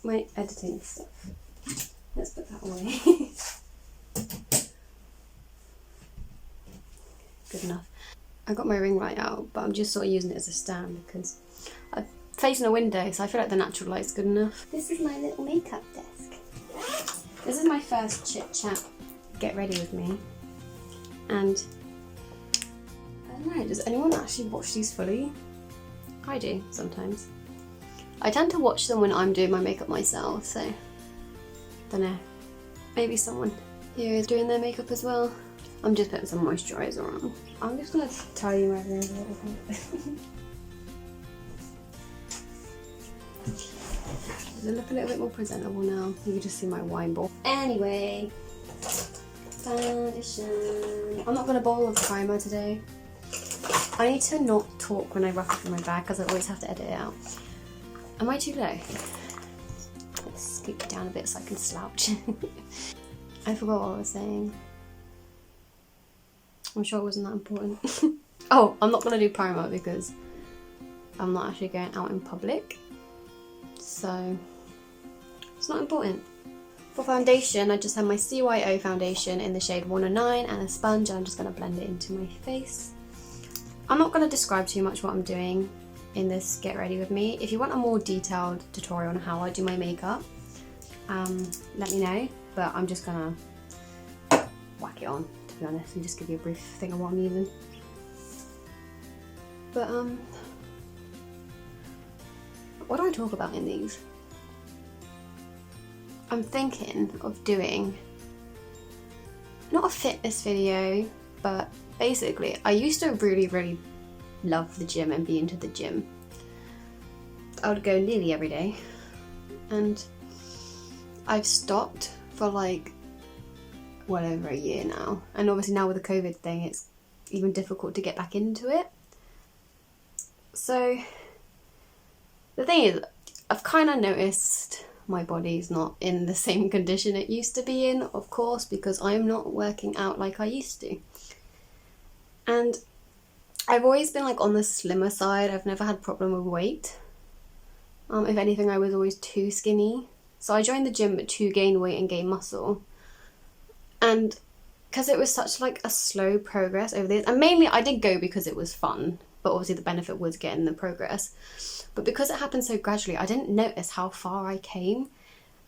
my editing stuff. Let's put that away. Good enough. I got my ring light out, but I'm just sort of using it as a stand because I'm facing a window, so I feel like the natural light's good enough. This is my little makeup desk. This is my first chit chat get ready with me, and I don't know, does anyone actually watch these fully? I do sometimes. I tend to watch them when I'm doing my makeup myself, so don't know. Maybe someone here is doing their makeup as well. I'm just putting some moisturiser on. I'm just gonna tell you my room a little bit. Does it look a little bit more presentable now? You can just see my wine ball. Anyway, foundation. I'm not gonna bother with primer today. I need to not talk when I rough it in my bag because I always have to edit it out. Am I too low? Let's scoop it down a bit so I can slouch. I forgot what I was saying. I'm sure it wasn't that important. Oh, I'm not gonna do primer because I'm not actually going out in public. So it's not important. For foundation, I just have my CYO foundation in the shade 109 and a sponge, and I'm just gonna blend it into my face. I'm not gonna describe too much what I'm doing in this get ready with me. If you want a more detailed tutorial on how I do my makeup, let me know, but I'm just gonna whack it on, to be honest, and just give you a brief thing of what I'm using. But what do I talk about in these? I'm thinking of doing not a fitness video, but basically I used to really love the gym and be into the gym. I would go nearly every day, and I've stopped for like well over a year now, and obviously now with the COVID thing it's even difficult to get back into it. So the thing is, I've kind of noticed my body's not in the same condition it used to be in, of course, because I'm not working out like I used to. And I've always been like on the slimmer side. I've never had a problem with weight. If anything, I was always too skinny. So I joined the gym to gain weight and gain muscle. And because it was such like a slow progress over the years, and mainly I did go because it was fun, but obviously the benefit was getting the progress. But because it happened so gradually, I didn't notice how far I came.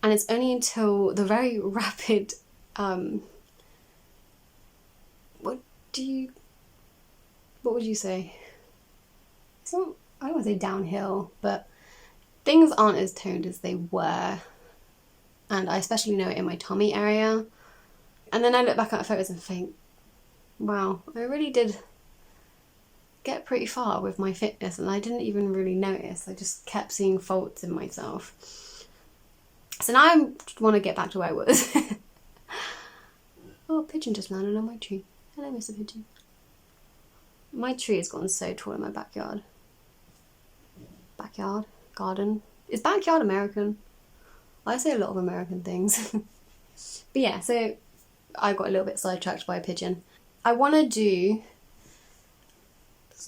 And it's only until the very rapid, what would you say? It's not, I don't want to say downhill, but things aren't as toned as they were. And I especially know it in my tummy area. And then I look back at photos and think, wow, I really did get pretty far with my fitness, and I didn't even really notice. I just kept seeing faults in myself. So now I want to get back to where I was. Oh, a pigeon just landed on my tree. Hello, Mr. Pigeon. My tree has gotten so tall in my backyard. Backyard? Garden? Is backyard American? I say a lot of American things. But yeah, so I got a little bit sidetracked by a pigeon. I want to do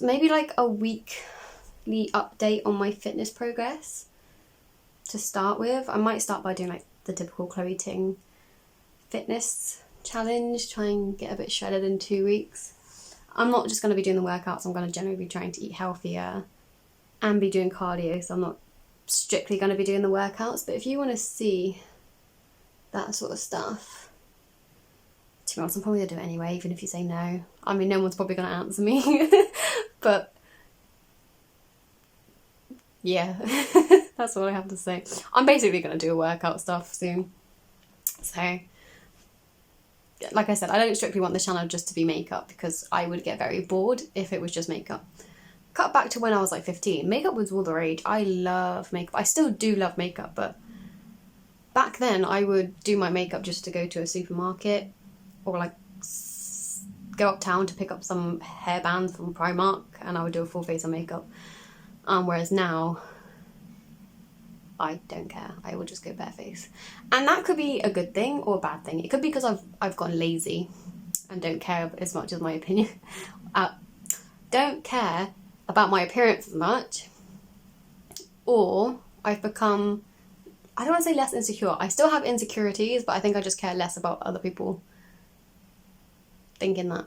maybe like a weekly update on my fitness progress to start with. I might start by doing like the typical Chloe Ting fitness challenge, try and get a bit shredded in 2 weeks. I'm not just going to be doing the workouts, I'm going to generally be trying to eat healthier and be doing cardio, so I'm not strictly going to be doing the workouts. But if you want to see that sort of stuff, to be honest, I'm probably going to do it anyway, even if you say no. I mean, no one's probably going to answer me. But yeah, that's all I have to say. I'm basically going to do a workout stuff soon. So like I said, I don't strictly want the channel just to be makeup, because I would get very bored if it was just makeup. Cut back to when I was like 15. Makeup was all the rage. I love makeup. I still do love makeup, but back then I would do my makeup just to go to a supermarket or like go uptown to pick up some hairbands from Primark, and I would do a full face of makeup. Whereas now, I don't care. I will just go bareface. And that could be a good thing or a bad thing. It could be because I've gotten lazy and don't care as much as my opinion. Don't care about my appearance as much. Or I've become I don't want to say less insecure. I still have insecurities, but I think I just care less about other people thinking that.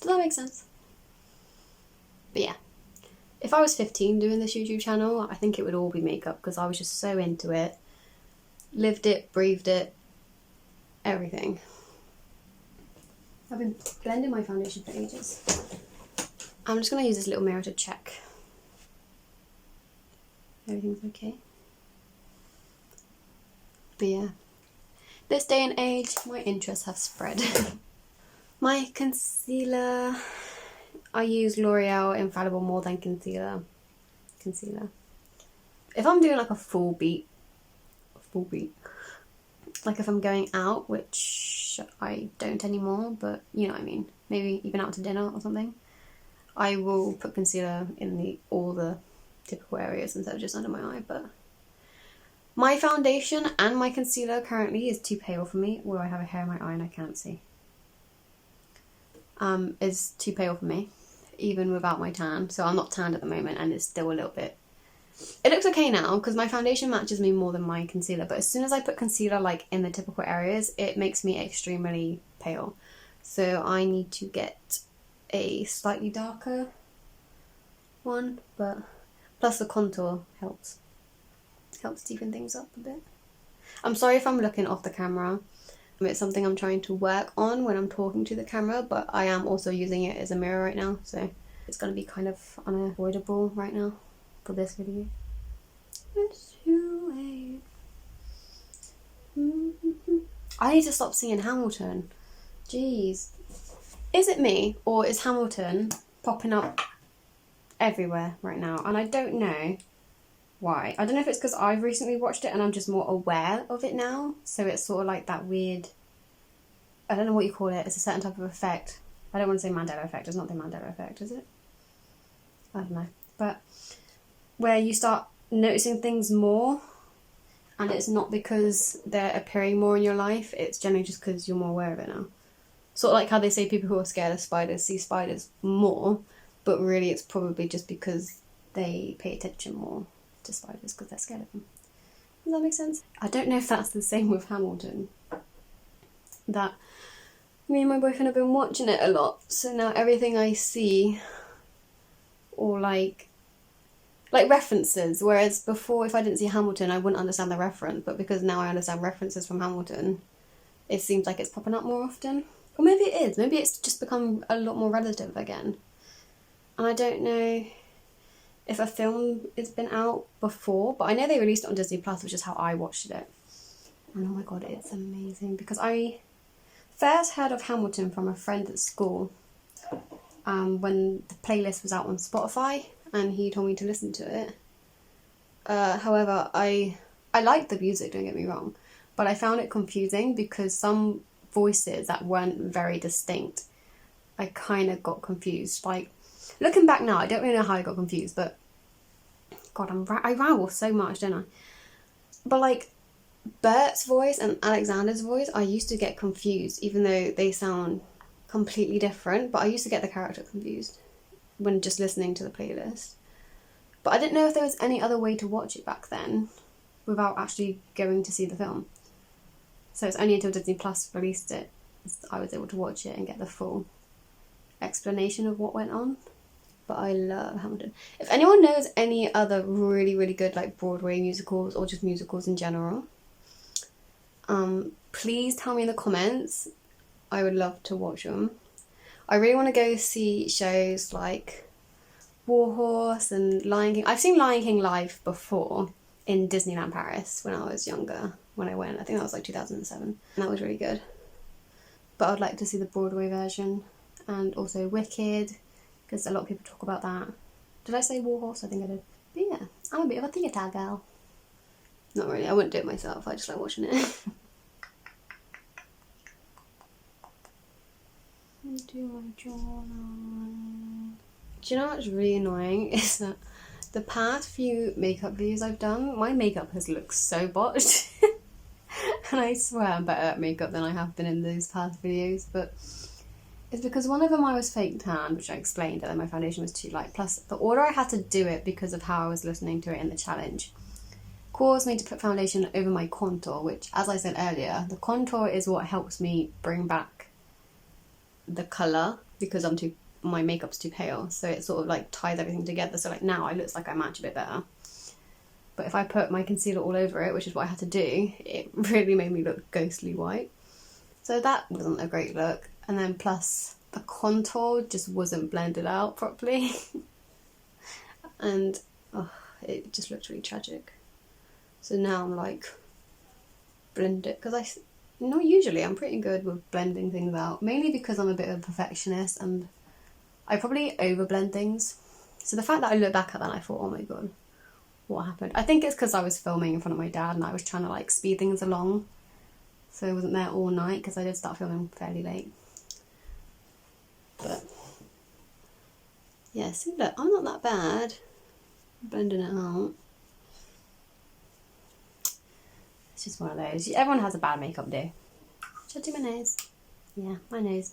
Does that make sense? But yeah, if I was 15 doing this YouTube channel, I think it would all be makeup because I was just so into it. Lived it, breathed it, everything. I've been blending my foundation for ages. I'm just going to use this little mirror to check everything's okay. But yeah, this day and age, my interests have spread. My concealer, I use L'Oreal Infallible More Than Concealer. If I'm doing like a full beat, like if I'm going out, which I don't anymore, but you know what I mean, maybe even out to dinner or something, I will put concealer in all the typical areas instead of just under my eye. But my foundation and my concealer currently is too pale for me. Well, I have a hair in my eye and I can't see. Is too pale for me, even without my tan. So I'm not tanned at the moment and it's still a little bit... It looks okay now because my foundation matches me more than my concealer, but as soon as I put concealer like in the typical areas, it makes me extremely pale. So I need to get a slightly darker one, but plus the contour helps deepen things up a bit. I'm sorry if I'm looking off the camera. It's something I'm trying to work on when I'm talking to the camera, but I am also using it as a mirror right now, so it's going to be kind of unavoidable right now for this video. It's too late. I need to stop singing Hamilton. Jeez. Is it me, or is Hamilton popping up everywhere right now? And I don't know why. I don't know if it's because I've recently watched it and I'm just more aware of it now. So it's sort of like that weird, I don't know what you call it. It's a certain type of effect. I don't want to say Mandela effect. It's not the Mandela effect, is it? I don't know. But where you start noticing things more and it's not because they're appearing more in your life. It's generally just because you're more aware of it now. Sort of like how they say people who are scared of spiders see spiders more, but really it's probably just because they pay attention more to spiders because they're scared of them. Does that make sense? I don't know if that's the same with Hamilton. That me and my boyfriend have been watching it a lot, so now everything I see, or like references, whereas before if I didn't see Hamilton I wouldn't understand the reference, but because now I understand references from Hamilton, it seems like it's popping up more often. Or maybe it is, maybe it's just become a lot more relative again. And I don't know if a film has been out before, but I know they released it on Disney Plus, which is how I watched it. And oh my god, it's amazing, because I first heard of Hamilton from a friend at school when the playlist was out on Spotify, and he told me to listen to it. However, I liked the music, don't get me wrong, but I found it confusing because some voices that weren't very distinct, I kind of got confused. Like, looking back now, I don't really know how I got confused, but god, I ramble so much, don't I? But like, Bert's voice and Alexander's voice, I used to get confused, even though they sound completely different, but I used to get the character confused when just listening to the playlist. But I didn't know if there was any other way to watch it back then without actually going to see the film. So it's only until Disney Plus released it I was able to watch it and get the full explanation of what went on. But I love Hamilton. If anyone knows any other really, really good like Broadway musicals or just musicals in general, please tell me in the comments. I would love to watch them. I really want to go see shows like Warhorse and Lion King. I've seen Lion King live before in Disneyland Paris when I was younger, when I went. I think that was like 2007. And that was really good. But I'd like to see the Broadway version, and also Wicked, because a lot of people talk about that. Did I say Warhorse? I think I did. But yeah, I'm a bit of a theatre girl. Not really, I wouldn't do it myself, I just like watching it. Do my jawline. Do you know what's really annoying is that the past few makeup videos I've done, my makeup has looked so botched. And I swear I'm better at makeup than I have been in those past videos, but is because one of them I was fake tan, which I explained, and then my foundation was too light. Plus, the order I had to do it because of how I was listening to it in the challenge caused me to put foundation over my contour, which, as I said earlier, the contour is what helps me bring back the colour because my makeup's too pale. So it sort of like ties everything together. So like now it looks like I match a bit better. But if I put my concealer all over it, which is what I had to do, it really made me look ghostly white. So that wasn't a great look. And then plus the contour just wasn't blended out properly. And it just looked really tragic. So now I'm like, blend it. Because usually I'm pretty good with blending things out. Mainly because I'm a bit of a perfectionist and I probably over blend things. So the fact that I look back at that, I thought, oh my god, what happened? I think it's because I was filming in front of my dad and I was trying to like speed things along. So I wasn't there all night because I did start filming fairly late. But yeah, see, look, I'm not that bad. I'm blending it out. It's just one of those. Everyone has a bad makeup day. Should I do my nose? Yeah, my nose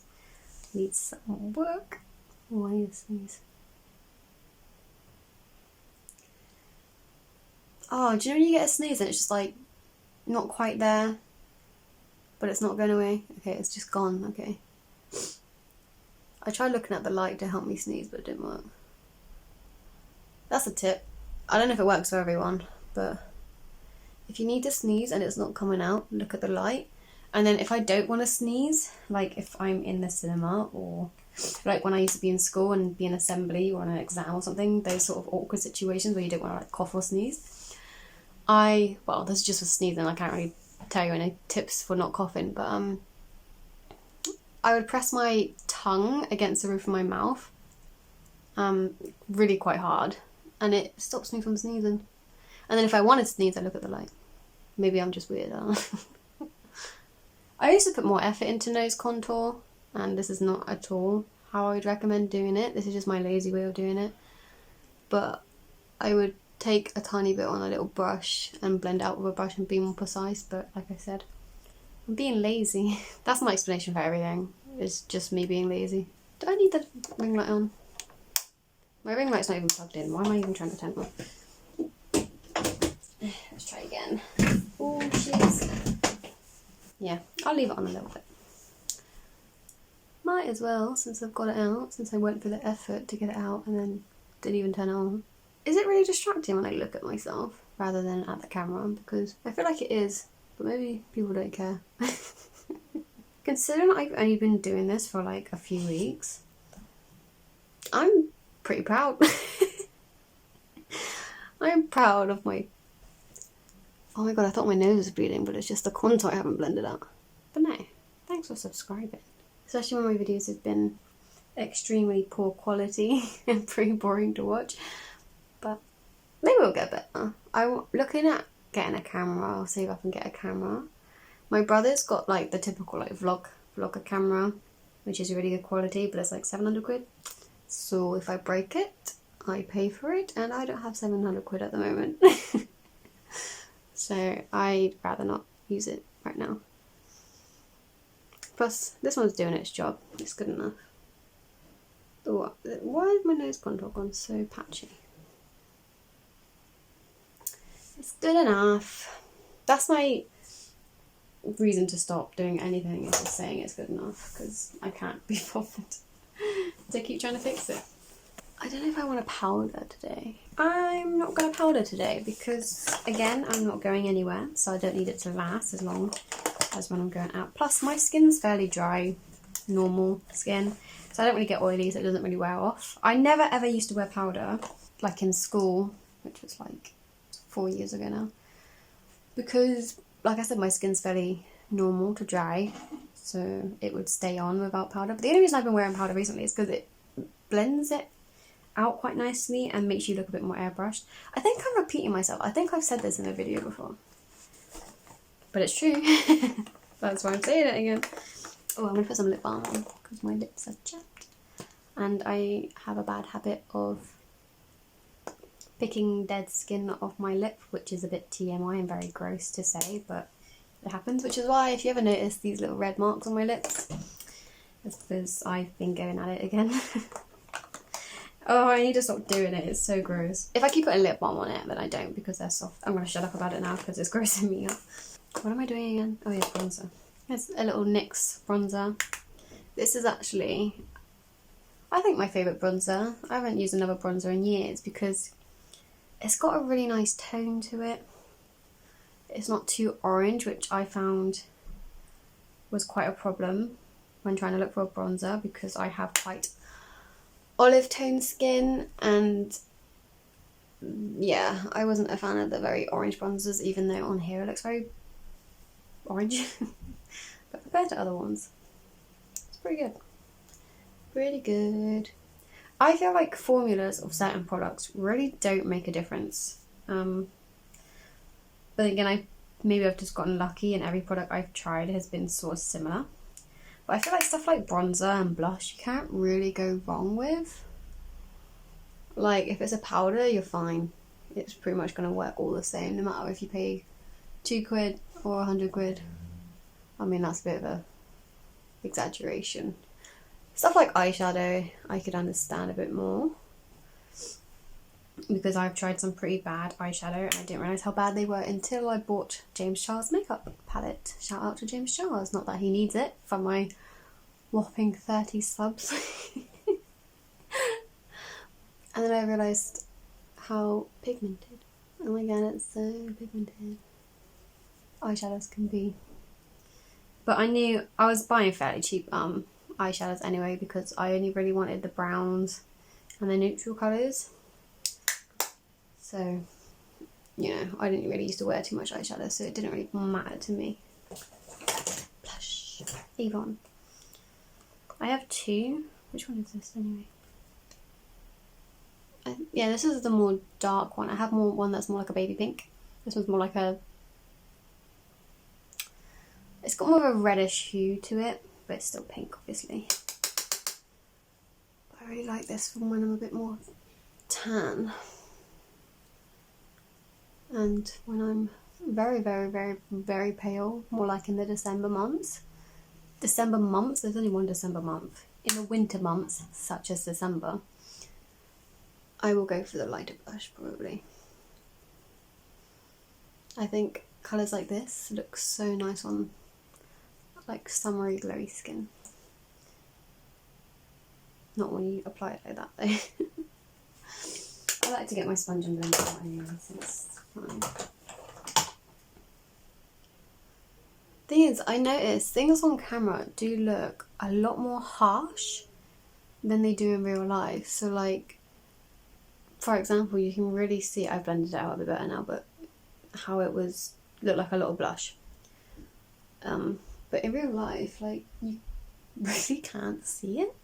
needs some work. Oh, I need to sneeze. Oh, do you know when you get a sneeze and it's just like not quite there, but it's not going away? Okay, it's just gone. Okay. I tried looking at the light to help me sneeze, but it didn't work. That's a tip. I don't know if it works for everyone, but if you need to sneeze and it's not coming out, look at the light. And then if I don't want to sneeze, like if I'm in the cinema or like when I used to be in school and be in assembly or on an exam or something, those sort of awkward situations where you don't want to like cough or sneeze. Well, this is just for sneezing. I can't really tell you any tips for not coughing, but I would press my tongue against the roof of my mouth, really quite hard, and it stops me from sneezing. And then if I want to sneeze, I look at the light. Maybe I'm just weird. I used to put more effort into nose contour, and this is not at all how I would recommend doing it. This is just my lazy way of doing it. But I would take a tiny bit on a little brush and blend out with a brush and be more precise. But like I said, I'm being lazy. That's my explanation for everything. It's just me being lazy. Do I need the ring light on? My ring light's not even plugged in. Why am I even trying to turn it on? Let's try again. Oh, jeez. Yeah, I'll leave it on a little bit. Might as well, since I've got it out, since I went through the effort to get it out and then didn't even turn it on. Is it really distracting when I look at myself rather than at the camera? Because I feel like it is, but maybe people don't care. Considering I've only been doing this for like a few weeks, I'm pretty proud. I'm proud of my... Oh my god, I thought my nose was bleeding, but it's just the contour I haven't blended out. But no, thanks for subscribing. Especially when my videos have been extremely poor quality and pretty boring to watch. But maybe we'll get better. I'm looking at getting a camera. I'll see if I can get a camera. My brother's got like the typical like vlogger camera, which is really good quality, but it's like 700 quid. So if I break it, I pay for it, and I don't have 700 quid at the moment. So I'd rather not use it right now. Plus, this one's doing its job. It's good enough. Oh, why is my nose contour gone so patchy? It's good enough. That's my reason to stop doing anything, is just saying it's good enough, because I can't be bothered to keep trying to fix it. I don't know if I want to powder today. I'm not going to powder today because, again, I'm not going anywhere, so I don't need it to last as long as when I'm going out. Plus, my skin's fairly dry, normal skin, so I don't really get oily, so it doesn't really wear off. I never ever used to wear powder, like in school, which was like 4 years ago now, because, like I said, my skin's fairly normal to dry, so it would stay on without powder. But the only reason I've been wearing powder recently is because it blends it out quite nicely and makes you look a bit more airbrushed. I think I'm repeating myself. I think I've said this in a video before, but it's true. That's why I'm saying it again. Oh, I'm gonna put some lip balm on because my lips are chapped, and I have a bad habit of picking dead skin off my lip, which is a bit TMI and very gross to say, but it happens. Which is why, if you ever notice these little red marks on my lips, That's because I've been going at it again. Oh, I need to stop doing it. It's so gross. If I keep putting lip balm on it, then I don't because they're soft. I'm going to shut up about it now because it's grossing me out. What am I doing again? Oh yeah, bronzer. It's a little NYX bronzer. This is actually, I think, my favourite bronzer. I haven't used another bronzer in years because it's got a really nice tone to it. It's not too orange, which I found was quite a problem when trying to look for a bronzer because I have quite olive tone skin, and yeah, I wasn't a fan of the very orange bronzers, even though on here it looks very orange. But compared to other ones, it's pretty good. Pretty good. I feel like formulas of certain products really don't make a difference. But again, maybe I've just gotten lucky and every product I've tried has been sort of similar. But I feel like stuff like bronzer and blush you can't really go wrong with. Like, if it's a powder, you're fine. It's pretty much going to work all the same, no matter if you pay £2 or 100 quid. I mean, that's a bit of a exaggeration. Stuff like eyeshadow, I could understand a bit more. Because I've tried some pretty bad eyeshadow and I didn't realise how bad they were until I bought James Charles' makeup palette. Shout out to James Charles. Not that he needs it for my whopping 30 subs. And then I realised how pigmented. Oh my god, it's so pigmented. Eyeshadows can be. But I knew I was buying fairly cheap eyeshadows anyway because I only really wanted the browns and the neutral colours. So, you know, I didn't really used to wear too much eyeshadow, so it didn't really matter to me. Blush. Avon. I have two. Which one is this anyway? Yeah, this is the more dark one. I have one that's more like a baby pink. This one's more like a... It's got more of a reddish hue to it, but it's still pink, obviously. But I really like this from when I'm a bit more tan. And when I'm very, very, very, very pale, more like in the December months. December months? There's only one December month. In the winter months, such as December, I will go for the lighter blush, probably. I think colours like this look so nice on like summery glowy skin. Not when you apply it like that though. I like to get my sponge and blend it out anyway, so it's fine. Thing is, I noticed things on camera do look a lot more harsh than they do in real life. So like, for example, you can really see, I've blended it out a bit better now, but how it was, looked like a lot of blush. But in real life, like, you really can't see it.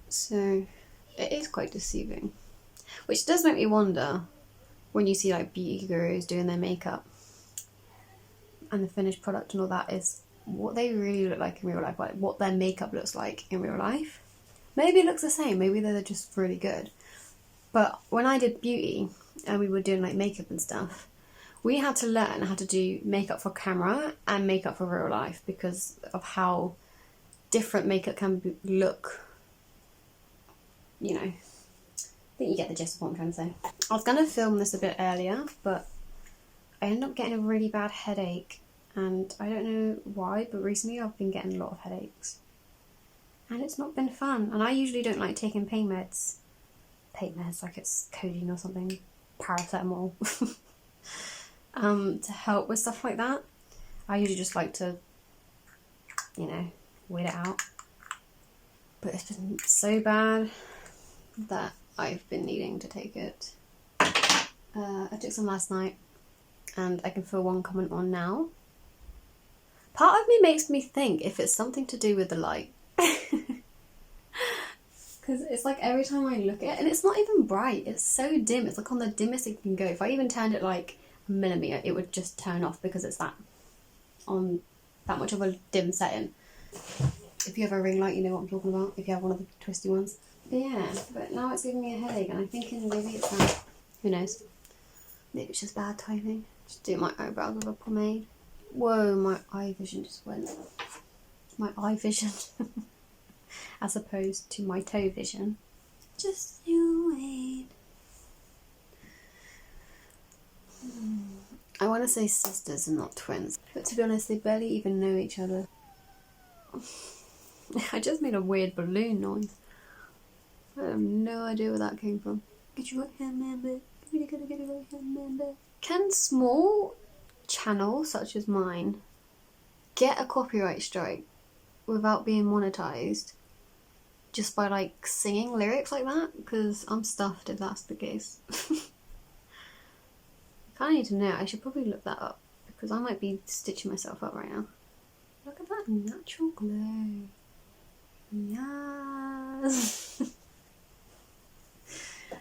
So it is quite deceiving. Which does make me wonder when you see like beauty gurus doing their makeup and the finished product and all that, is what they really look like in real life, like what their makeup looks like in real life. Maybe it looks the same, maybe they're just really good. But when I did beauty and we were doing like makeup and stuff, we had to learn how to do makeup for camera and makeup for real life because of how different makeup can look. You know, I think you get the gist of what I'm trying to say. I was going to film this a bit earlier, but I ended up getting a really bad headache. And I don't know why, but recently I've been getting a lot of headaches. And it's not been fun. And I usually don't like taking pain meds. Pain meds, like it's codeine or something. Paracetamol. To help with stuff like that. I usually just like to, you know, wait it out. But it's been so bad that I've been needing to take it. I took some last night and I can feel one coming on now. Part of me makes me think if it's something to do with the light. Because it's like every time I look at it, and it's not even bright, it's so dim, it's like on the dimmest it can go. If I even turned it like a millimetre, it would just turn off because it's that on that much of a dim setting. If you have a ring light, you know what I'm talking about, if you have one of the twisty ones. But yeah, but now it's giving me a headache and I'm thinking maybe it's that. Who knows? Maybe it's just bad timing. Just do my eyebrows with a pomade. Whoa, my eye vision just went. my eye vision as opposed to my toe vision. Just you wait. I want to say sisters and not twins, but to be honest, they barely even know each other. I just made a weird balloon noise. I have no idea where that came from. Get your right hand man back. Really gotta get your right hand man back. Can small channels such as mine get a copyright strike without being monetized just by like singing lyrics like that? Because I'm stuffed if that's the case. I kinda need to know. I should probably look that up because I might be stitching myself up right now. Look at that natural glow. Yes.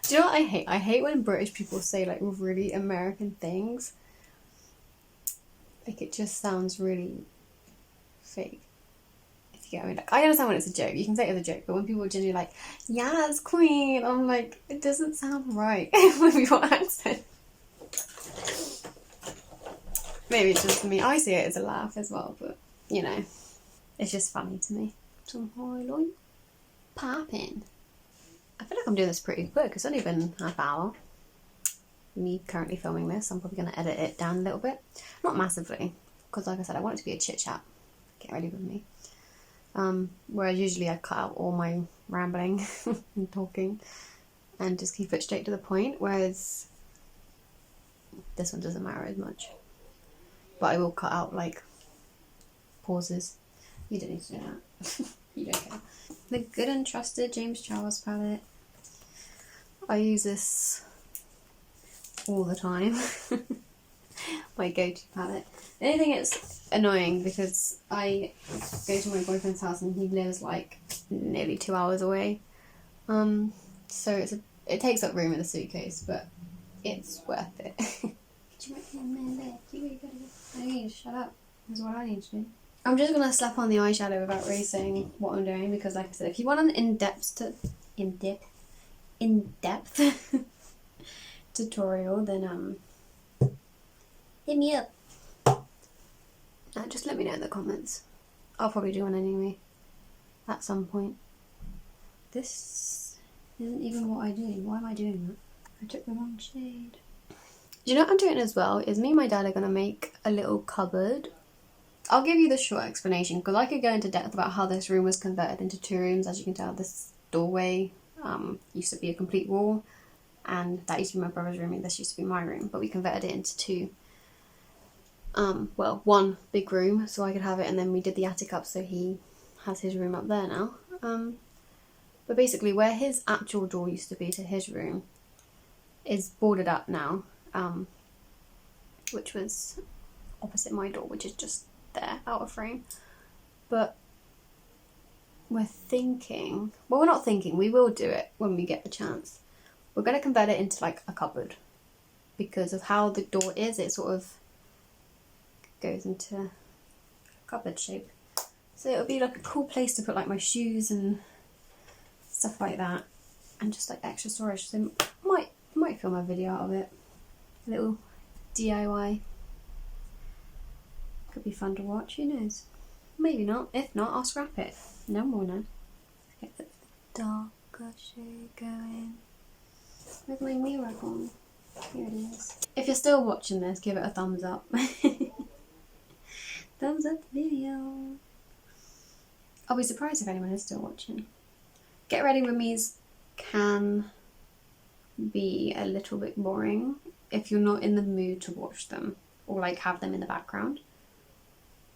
Do you know what I hate? I hate when British people say like really American things. Like it just sounds really fake. If you get what I mean. Like, I understand when it's a joke. You can say it as a joke, but when people are genuinely like, "Yes, Queen," I'm like, it doesn't sound right with your accent. Maybe it's just me. I see it as a laugh as well, but you know, it's just funny to me. Some highlight popping. I feel like I'm doing this pretty quick. It's only been half an hour. Me currently filming this. I'm probably going to edit it down a little bit. Not massively, because like I said, I want it to be a chit chat. Get ready with me. Whereas usually I cut out all my rambling and talking and just keep it straight to the point. Whereas this one doesn't matter as much. But I will cut out like pauses. You don't need to do that. You don't care. The Good and Trusted James Charles palette. I use this all the time. My go-to palette. The only thing it's annoying because I go to my boyfriend's house and he lives like nearly 2 hours away. So it takes up room in the suitcase, but it's worth it. I need to shut up. That's what I need to do. I'm just gonna slap on the eyeshadow without really saying what I'm doing because, like I said, if you want an in-depth tutorial, then hit me up. Just let me know in the comments. I'll probably do one anyway at some point. This isn't even what I do. Why am I doing that? I took the wrong shade. Do you know what I'm doing as well? Is me and my dad are gonna make a little cupboard. I'll give you the short explanation because I could go into depth about how this room was converted into 2 rooms. As you can tell, this doorway used to be a complete wall, and that used to be my brother's room and this used to be my room, but we converted it into 2. Well, 1 big room so I could have it, and then we did the attic up so he has his room up there now. But basically where his actual door used to be to his room is boarded up now, which was opposite my door, which is just there out of frame. But we're thinking, well, we're not thinking, we will do it when we get the chance. We're going to convert it into like a cupboard because of how the door is. It sort of goes into a cupboard shape, so it'll be like a cool place to put like my shoes and stuff like that, and just like extra storage. So might film a video out of it, a little DIY. Could be fun to watch, who knows? Maybe not. If not, I'll scrap it. No more now. Get the darker shade going. Where's my mirror gone? Here it is. If you're still watching this, give it a thumbs up. Thumbs up the video. I'll be surprised if anyone is still watching. Get ready with me's can be a little bit boring if you're not in the mood to watch them or like have them in the background.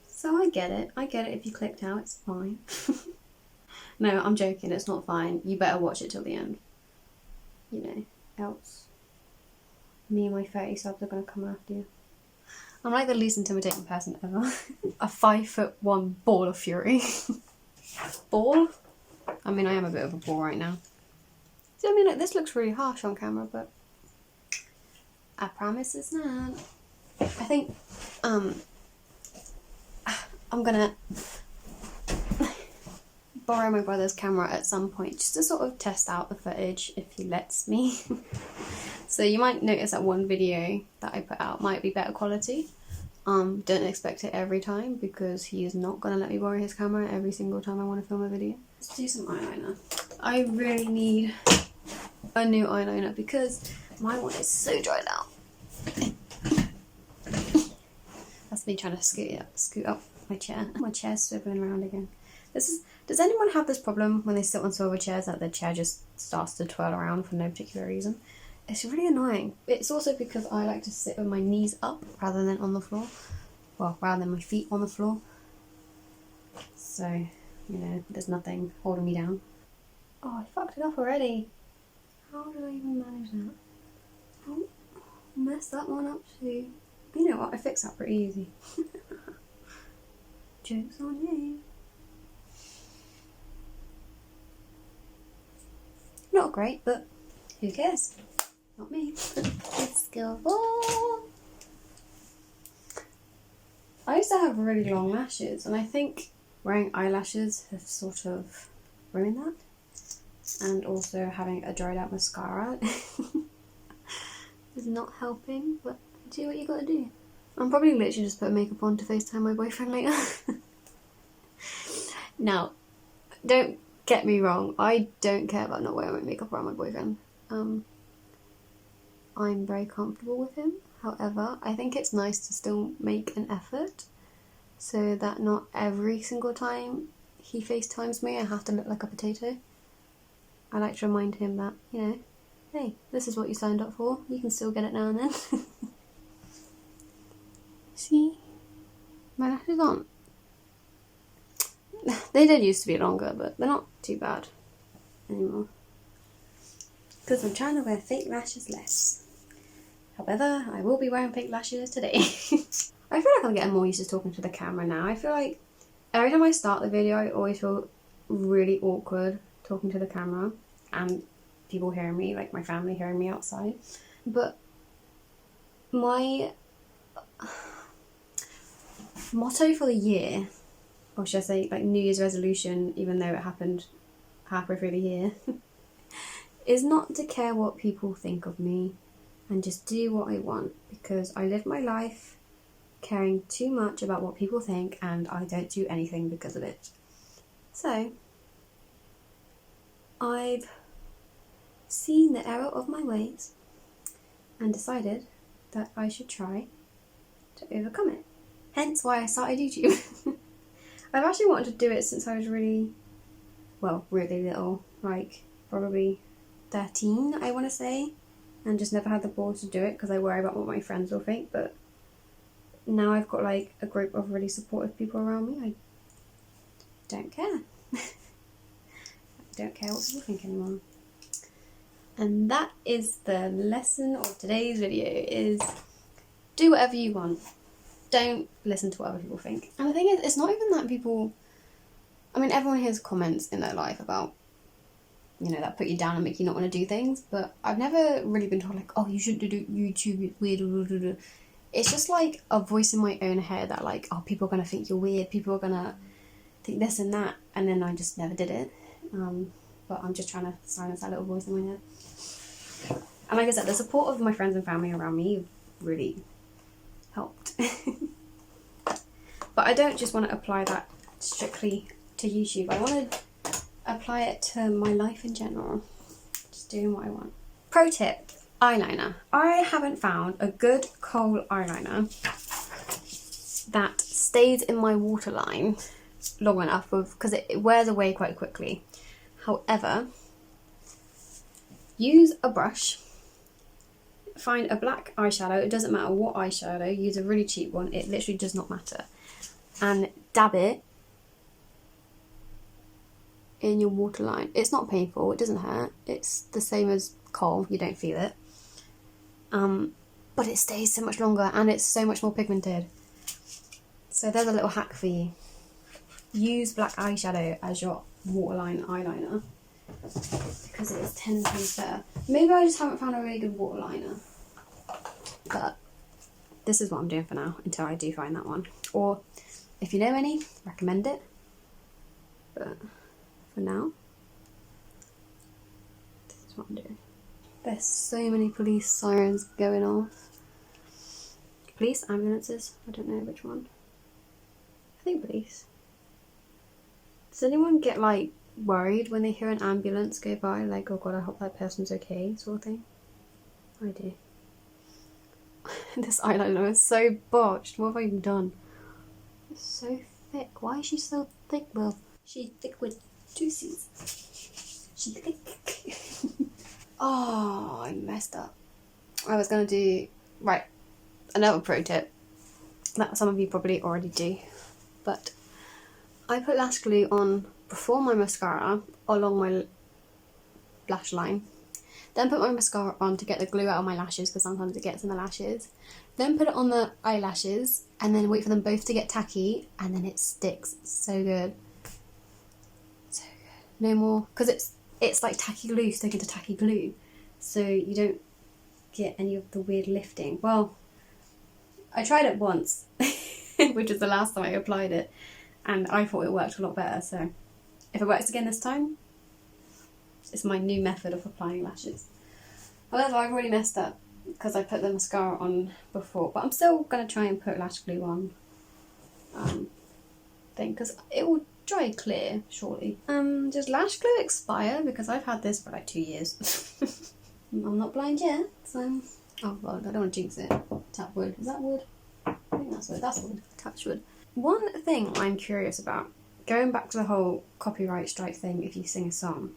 So I get it if you clicked out, it's fine. No, I'm joking, it's not fine. You better watch it till the end. You know, else me and my 30 subs are gonna come after you. I'm like the least intimidating person ever. A 5'1" ball of fury. Ball? I mean, I am a bit of a ball right now. So I mean, like, this looks really harsh on camera, but I promise it's not. I think I'm gonna borrow my brother's camera at some point just to sort of test out the footage if he lets me. So you might notice that one video that I put out might be better quality, Don't expect it every time because he is not going to let me borrow his camera every single time I want to film a video. Let's do some eyeliner. I really need a new eyeliner because my one is so dried out. That's me trying to scoot up my chair. My chair's swiveling around again. Does anyone have this problem when they sit on swivel chairs that their chair just starts to twirl around for no particular reason? It's really annoying. It's also because I like to sit with my knees up rather than on the floor. Well, rather than my feet on the floor. So, you know, there's nothing holding me down. Oh, I fucked it up already. How did I even manage that? Oh, messed that one up too. You know what, I fixed that pretty easy. Joke's on you. Not great, but who cares? Not me. Let's go. Oh. I used to have really long lashes, and I think wearing eyelashes has sort of ruined that. And also having a dried out mascara is not helping, but do what you gotta do. I'm probably literally just putting makeup on to FaceTime my boyfriend later. Now, don't get me wrong, I don't care about not wearing my makeup around my boyfriend. I'm very comfortable with him. However, I think it's nice to still make an effort so that not every single time he FaceTimes me I have to look like a potato. I like to remind him that, you know, hey, this is what you signed up for. You can still get it now and then. See? My lashes aren't... They did used to be longer, but they're not too bad anymore. Because I'm trying to wear fake lashes less. However, I will be wearing fake lashes today. I feel like I'm getting more used to talking to the camera now. I feel like every time I start the video, I always feel really awkward talking to the camera and people hearing me, like my family hearing me outside. But my motto for the year, or should I say like New Year's resolution, even though it happened halfway through the year, is not to care what people think of me and just do what I want, because I live my life caring too much about what people think and I don't do anything because of it. So I've seen the error of my ways and decided that I should try to overcome it. Hence why I started YouTube. I've actually wanted to do it since I was really little, like probably 13 I want to say, and just never had the balls to do it because I worry about what my friends will think. But now I've got like a group of really supportive people around me, I don't care. I don't care what people think anymore. And that is the lesson of today's video, is do whatever you want. Don't listen to what other people think. And the thing is, it's not even that people... I mean, everyone hears comments in their life about, you know, that put you down and make you not want to do things, but I've never really been told like, oh, you shouldn't do YouTube, it's weird. It's just like a voice in my own head that like, oh, people are going to think you're weird, people are going to think this and that, and then I just never did it. But I'm just trying to silence that little voice in my head. And like I said, the support of my friends and family around me really helped. But I don't just want to apply that strictly to YouTube. I want to apply it to my life in general. Just doing what I want. Pro tip, eyeliner. I haven't found a good kohl eyeliner that stays in my waterline long enough, because it wears away quite quickly. However, use a brush, find a black eyeshadow, it doesn't matter what eyeshadow, use a really cheap one, it literally does not matter, and dab it in your waterline. It's not painful, it doesn't hurt, it's the same as kohl, you don't feel it, but it stays so much longer and it's so much more pigmented. So there's a little hack for you. Use black eyeshadow as your waterline eyeliner because it is 10 times better. Maybe I just haven't found a really good waterliner, but this is what I'm doing for now until I do find that one. Or if you know any, recommend it. But for now, this is what I'm doing. There's so many police sirens going off. Police, ambulances, I don't know which one. I think police. Does anyone get like worried when they hear an ambulance go by? Like, oh god, I hope that person's okay, sort of thing? I do. This eyeliner is so botched. What have I even done? It's so thick. Why is she so thick, Will? She's thick with juices. She's thick. Oh, I messed up. I was gonna do, right, another pro tip that some of you probably already do, but I put lash glue on before my mascara along my lash line, then put my mascara on to get the glue out of my lashes because sometimes it gets in the lashes, then put it on the eyelashes and then wait for them both to get tacky and then it sticks. So good. So good. No more, because it's like tacky glue sticking to tacky glue, so you don't get any of the weird lifting. Well, I tried it once, which is the last time I applied it, and I thought it worked a lot better, so if it works again this time, it's my new method of applying lashes. However, I've already messed up because I put the mascara on before, but I'm still going to try and put lash glue on thing because it will dry clear, surely. Does lash glue expire? Because I've had this for like 2 years. I'm not blind yet, so... Oh god, I don't want to jinx it. Tap wood. Is that wood? I think that's wood. That's wood. Touch wood. One thing I'm curious about, going back to the whole copyright strike thing if you sing a song,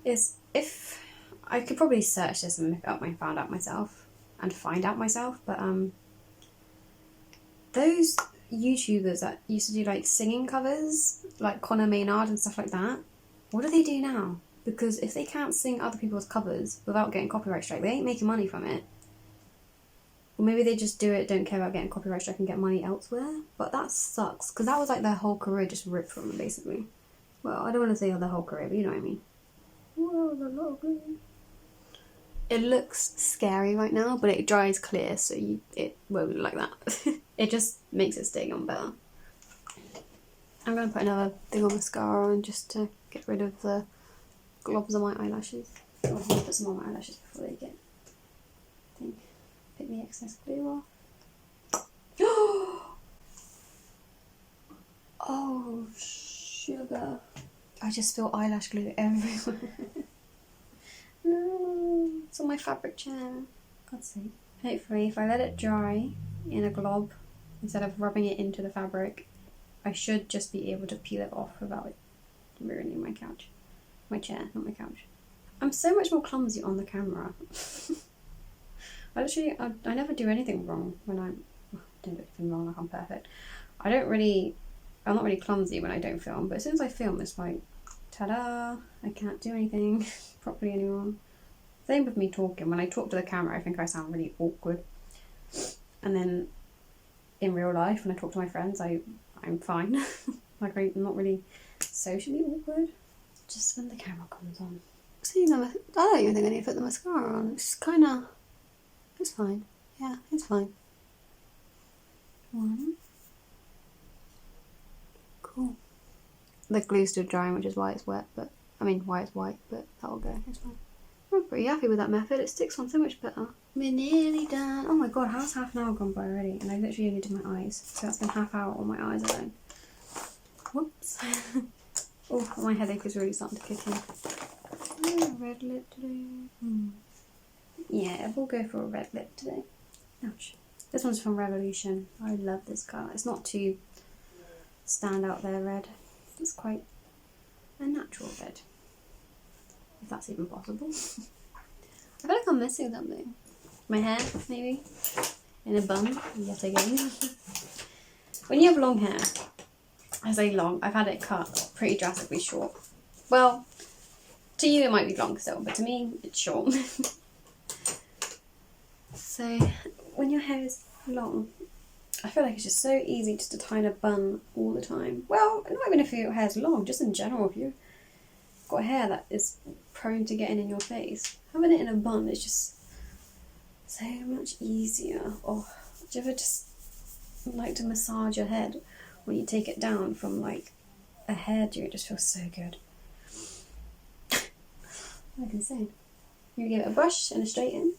is if... I could probably search this and look up and find out myself, but those YouTubers that used to do like singing covers, like Conor Maynard and stuff like that, what do they do now? Because if they can't sing other people's covers without getting copyright strike, they ain't making money from it. Or maybe they just do it, don't care about getting copyright strike and get money elsewhere. But that sucks, because that was like their whole career just ripped from them, basically. Well, I don't want to say their whole career, but you know what I mean. Whoa, there's a lot of glue. It looks scary right now, but it dries clear, so it won't look like that. It just makes it stay on better. I'm going to put another thing on mascara on just to get rid of the globs on my eyelashes. I'm going to put some on my eyelashes before they get pick the excess glue off. Oh, sugar. I just feel eyelash glue everywhere. No, it's on my fabric chair. God's sake. Hopefully, if I let it dry in a glob instead of rubbing it into the fabric, I should just be able to peel it off without it ruining my couch. My chair, not my couch. I'm so much more clumsy on the camera. I never do anything wrong when I don't do anything wrong, like I'm perfect. I'm not really clumsy when I don't film, but as soon as I film, it's like, ta-da, I can't do anything properly anymore. Same with me talking. When I talk to the camera, I think I sound really awkward. And then in real life, when I talk to my friends, I'm fine. Like, I'm not really socially awkward. Just when the camera comes on. I don't even think I need to put the mascara on. It's kind of... It's fine. Yeah, it's fine. One. Cool. The glue's still drying, which is why it's wet, but... I mean, why it's white, but that'll go. It's fine. I'm pretty happy with that method. It sticks on so much better. We're nearly done. Oh my god, how's half an hour gone by already? And I literally only did my eyes. So that's been half hour on my eyes alone. Whoops. Oh, my headache is really starting to kick in. Oh, red lip today. Yeah, we'll go for a red lip today. Ouch. This one's from Revolution. I love this colour. It's not too stand out there red. It's quite a natural red. If that's even possible. I feel like I'm missing something. My hair, maybe? In a bun, yet again. When you have long hair, I say long, I've had it cut pretty drastically short. Well, to you it might be long still, but to me it's short. So, when your hair is long, I feel like it's just so easy just to tie in a bun all the time. Well, not even if your hair's long, just in general, if you've got hair that is prone to getting in your face, having it in a bun is just so much easier. Or do you ever just like to massage your head when you take it down from like a hairdo? It just feels so good. Like insane. You give it a brush and a straighten.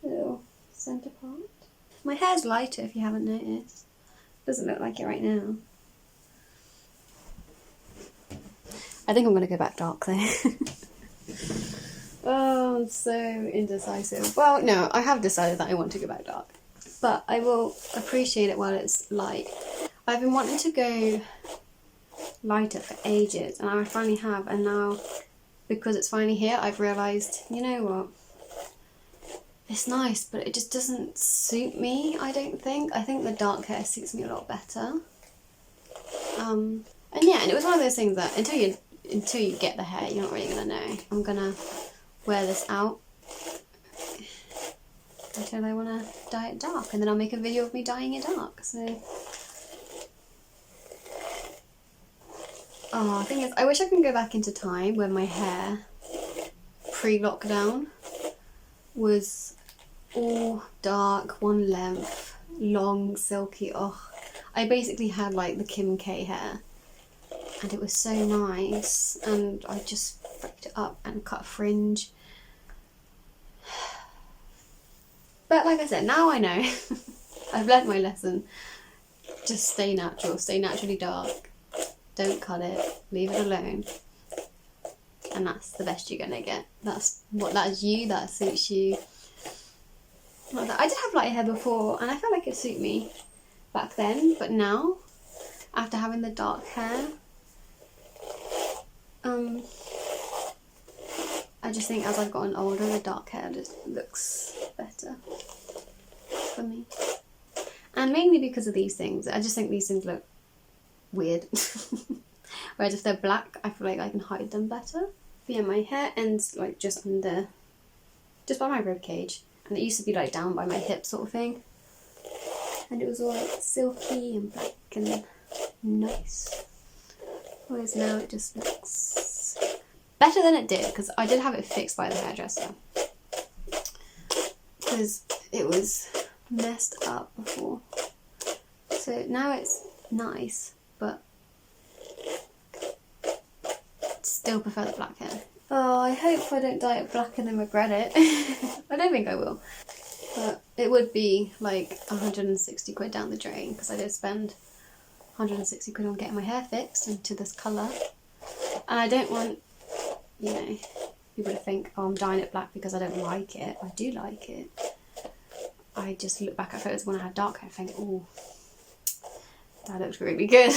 Little centre part. My hair's lighter if you haven't noticed. Doesn't look like it right now. I think I'm going to go back dark though. Oh, I'm so indecisive. Well, no, I have decided that I want to go back dark. But I will appreciate it while it's light. I've been wanting to go lighter for ages, and I finally have, and now because it's finally here, I've realised, you know what? It's nice, but it just doesn't suit me, I don't think. I think the dark hair suits me a lot better. And yeah, and it was one of those things that until you get the hair, you're not really gonna know. I'm gonna wear this out until I wanna dye it dark, and then I'll make a video of me dyeing it dark. So, oh, the thing is, I wish I could go back into time when my hair pre-lockdown was all dark, one length, long, silky. Oh, I basically had like the Kim K hair, and it was so nice, and I just fricked it up and cut a fringe. But like I said, now I know. I've learnt my lesson. Just stay natural, stay naturally dark. Don't cut it, leave it alone. And that's the best you're gonna get. That is you, that suits you. Like that. I did have light hair before, and I felt like it suited me back then, but now, after having the dark hair, I just think as I've gotten older, the dark hair just looks better for me. And mainly because of these things. I just think these things look weird. Whereas if they're black, I feel like I can hide them better. But yeah, my hair ends like just by my rib cage. And it used to be like down by my hip sort of thing. And it was all like silky and black and nice. Whereas now it just looks better than it did, because I did have it fixed by the hairdresser. Because it was messed up before. So now it's nice, but still prefer the black hair. Oh, I hope I don't dye it black and then regret it. I don't think I will. But it would be like 160 quid down the drain, because I did spend 160 quid on getting my hair fixed into this colour. And I don't want, you know, people to think, oh, I'm dyeing it black because I don't like it. I do like it. I just look back at photos when I had dark hair and think, oh, that looks really good.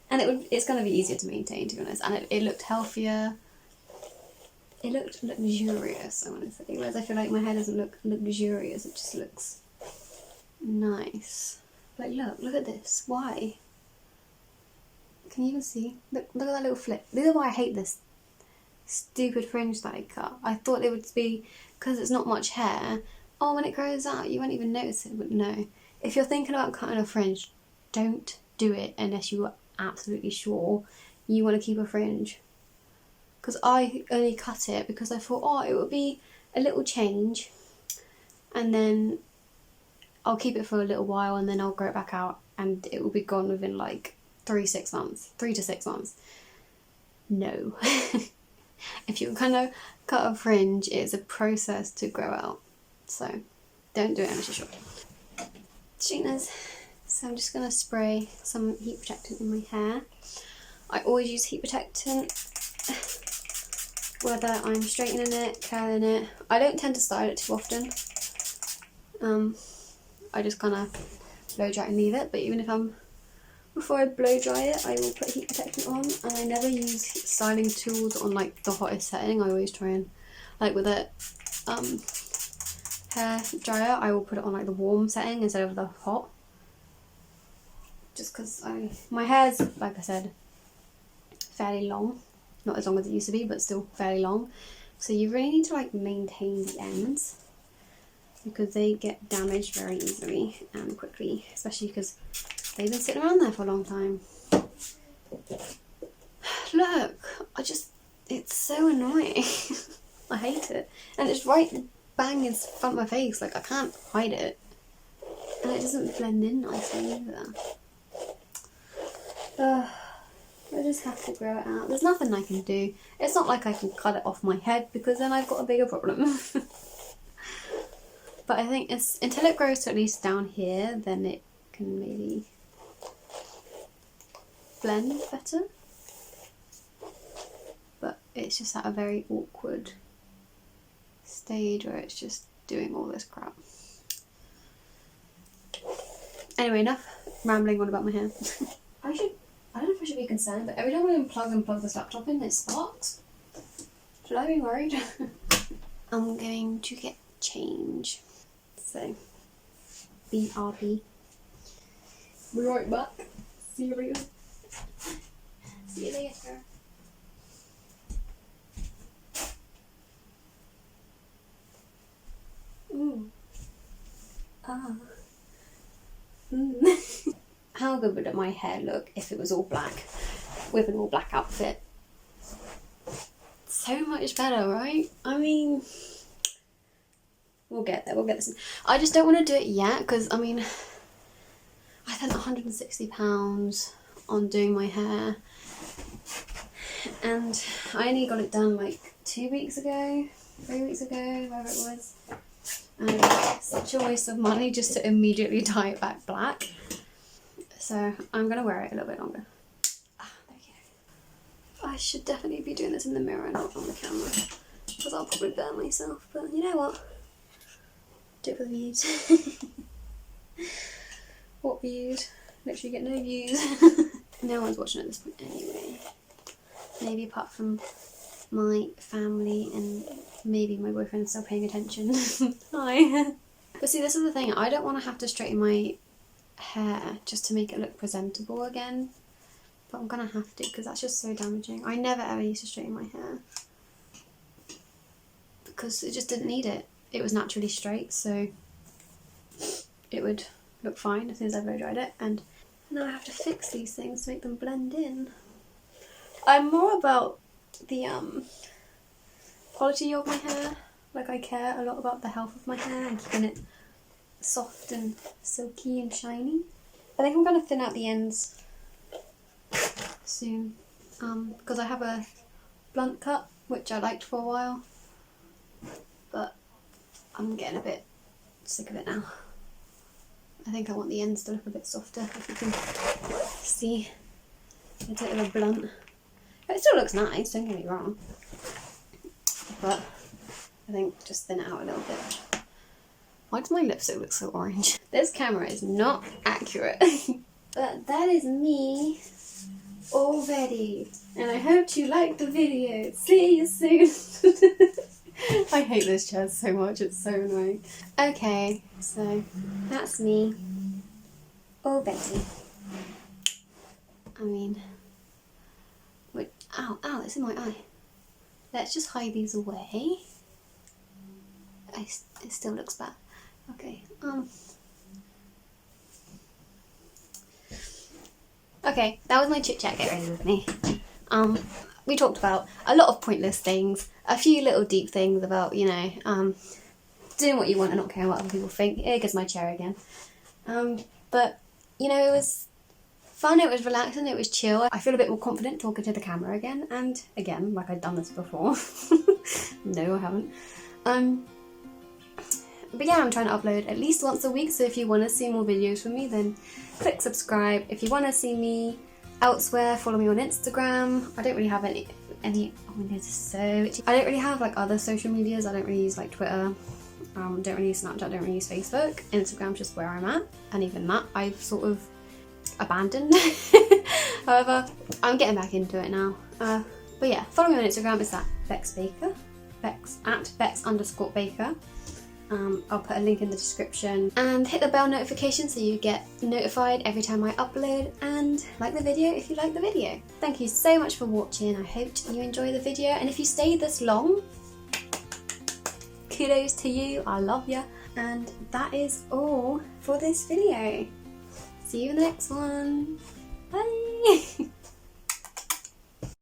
And it's going to be easier to maintain, to be honest. And it looked healthier. It looked luxurious, I want to say. Whereas I feel like my hair doesn't look luxurious, it just looks nice. Like, look at this. Why? Can you even see? Look at that little flip. This is why I hate this stupid fringe that I cut. I thought it would be, because it's not much hair, oh, when it grows out, you won't even notice it. But no. If you're thinking about cutting a fringe, don't do it unless you are absolutely sure you want to keep a fringe. Because I only cut it because I thought, oh, it would be a little change, and then I'll keep it for a little while, and then I'll grow it back out, and it will be gone within like 3 to 6 months. No. If you're gonna cut a fringe, it's a process to grow out. So don't do it unless you're sure. Straighteners. So I'm just gonna spray some heat protectant in my hair. I always use heat protectant, whether I'm straightening it, curling it. I don't tend to style it too often. I just kind of blow dry and leave it. But even if before I blow dry it, I will put heat protectant on. And I never use styling tools on like the hottest setting. I always try and, like with a hair dryer, I will put it on like the warm setting instead of the hot. Just because my hair's, like I said, fairly long. Not as long as it used to be, but still fairly long. So you really need to like maintain the ends, because they get damaged very easily and quickly, especially because they've been sitting around there for a long time. Look, it's so annoying. I hate it. And it's right bang in front of my face, like I can't hide it. And it doesn't blend in nicely either. I just have to grow it out. There's nothing I can do. It's not like I can cut it off my head, because then I've got a bigger problem. But I think it's until it grows to at least down here, then it can maybe blend better. But it's just at a very awkward stage where it's just doing all this crap. Anyway, enough rambling on about my hair. I don't know if I should be concerned, but every time I unplug this laptop in, it sparks. Should I be worried? I'm going to get change. So, BRB. Be right back. See you later. See you later. Ooh. Ah. How good would my hair look if it was all black with an all black outfit? So much better, right? I mean, we'll get there, we'll get this. I just don't want to do it yet because, I mean, I spent £160 on doing my hair and I only got it done like 2 weeks ago, 3 weeks ago, whatever it was. And it was such a waste of money just to immediately dye it back black. So I'm going to wear it a little bit longer. Ah, there you go. I should definitely be doing this in the mirror, not on the camera, because I'll probably burn myself. But you know what? Do it for the views. What views? Literally get no views. No one's watching at this point anyway. Maybe apart from my family and maybe my boyfriend's still paying attention. Hi. But see, this is the thing. I don't want to have to straighten my hair just to make it look presentable again. But I'm gonna have to because that's just so damaging. I never ever used to straighten my hair because it just didn't need it. It was naturally straight, so it would look fine as soon as I blow dried it. And now I have to fix these things to make them blend in. I'm more about the quality of my hair. Like, I care a lot about the health of my hair and keeping it soft and silky and shiny. I think I'm going to thin out the ends soon because I have a blunt cut which I liked for a while, but I'm getting a bit sick of it now. I think I want the ends to look a bit softer, if you can see. A bit of a blunt. It still looks nice, don't get me wrong, but I think just thin it out a little bit. Why does my lipstick look so orange? This camera is not accurate. But that is me already. And I hope you liked the video. See you soon. I hate this chair so much, it's so annoying. Okay, so that's me already. I mean, wait, ow, it's in my eye. Let's just hide these away. It still looks bad. Okay, okay, that was my chit chat, get ready with me. We talked about a lot of pointless things, a few little deep things about, you know, doing what you want and not caring what other people think. Here goes my chair again. But, you know, it was fun, it was relaxing, it was chill. I feel a bit more confident talking to the camera again, and again, like I'd done this before. No, I haven't. But yeah, I'm trying to upload at least once a week, so if you want to see more videos from me, then click subscribe. If you want to see me elsewhere, follow me on Instagram. I don't really have any oh my nose is so itchy. I don't really have like other social medias. I don't really use like Twitter, don't really use Snapchat, don't really use Facebook. Instagram's just where I'm at, and even that I've sort of abandoned. However, I'm getting back into it now. But yeah, follow me on Instagram, it's at Bex Baker, at Bex_Baker. I'll put a link in the description, and hit the bell notification so you get notified every time I upload, and like the video if you like the video. Thank you so much for watching. I hope you enjoy the video, and if you stayed this long, kudos to you, I love ya. And that is all for this video. See you in the next one. Bye.